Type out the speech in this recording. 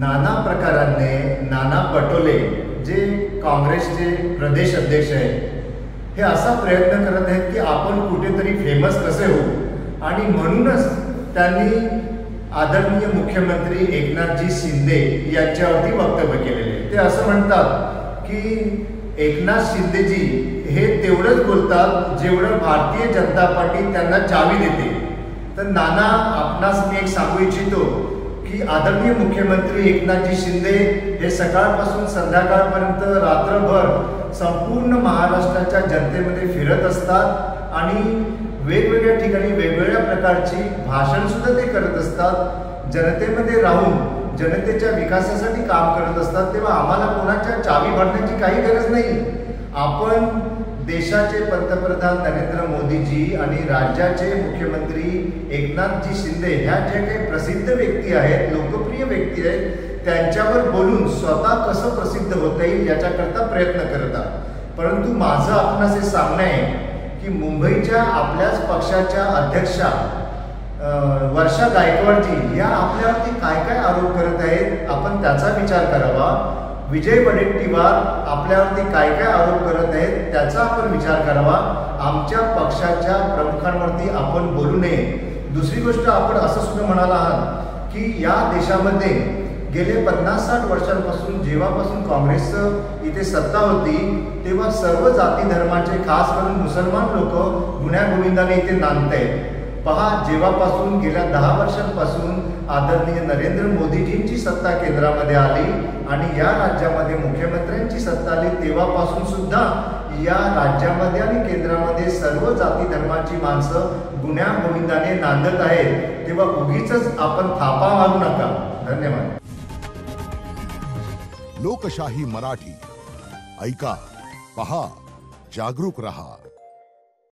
नाना प्रकारांनी नाना पटोले जे काँग्रेसचे प्रदेश अध्यक्ष आहेत हे असा प्रयत्न करत आहेत की आपण कुठेतरी फेमस कसे होऊ आणि म्हणूनच त्यांनी आदरणीय मुख्यमंत्री एकनाथजी शिंदे यांच्यावरती वक्तव्य केलेले। ते असं म्हणतात की एकनाथ शिंदेजी हे तेवढंच बोलतात जेवढं भारतीय जनता पार्टी त्यांना चावी देते। तर नाना आपणास मी एक सांगू इच्छितो की आदरणीय मुख्यमंत्री एकनाथजी शिंदे हे सकाळपासून संध्याकाळपर्यंत रात्रभर संपूर्ण महाराष्ट्राच्या जनतेमध्ये फिरत असतात आणि वेगवेगळ्या ठिकाणी वेगवेगळ्या प्रकारची भाषण सुद्धा ते करत असतात। जनतेमध्ये राहून जनतेच्या विकासासाठी काम करत असतात। तेव्हा आम्हाला कोणाच्या चावी भरण्याची काही गरज नाही। आपण देशाचे पंतप्रधान नरेंद्र मोदीजी आणि राज्याचे मुख्यमंत्री एकनाथजी शिंदे ह्या जे काही प्रसिद्ध व्यक्ती आहेत, लोकप्रिय व्यक्ती आहेत, त्यांच्यावर बोलून स्वतः कसं प्रसिद्ध होता येईल याच्याकरता प्रयत्न करतात। परंतु माझं आपणास हे सांगणं आहे की मुंबईच्या आपल्याच पक्षाच्या अध्यक्षा वर्षा गायकवाडजी या आपल्यावरती काय काय आरोप करत आहेत आपण त्याचा विचार करावा। विजय वडेट्टीवार आपल्यावरती काय काय आरोप करत आहेत त्याचा आपण विचार करावा। आमच्या पक्षाच्या प्रमुखांवरती आपण बोलू नये। दुसरी गोष्ट आपण असं सुद्धा म्हणाला आहात की या देशामध्ये गेले 50-60 वर्षांपासून जेव्हापासून काँग्रेसचं इथे सत्ता होती तेव्हा सर्व जाती धर्माचे खास करून मुसलमान लोक गुण्यागोविंदाने इथे नांदतायत। पहा, जेव्हापासून गेल्या 10 वर्षांपासून आदरणीय नरेंद्र मोदीजींची सत्ता केंद्रामध्ये आली आणि या राज्यामध्ये मुख्यमंत्र्यांची सत्ता आली तेव्हापासून सुद्धा या राज्यामध्ये आणि केंद्रामध्ये सर्व जाती धर्माची माणसं गुण्यागोविंदाने नांदत आहेत। तेव्हा उगीच आपण थापा मारू नका। धन्यवाद। लोकशाही मराठी ऐका, पहा, जागरूक रहा।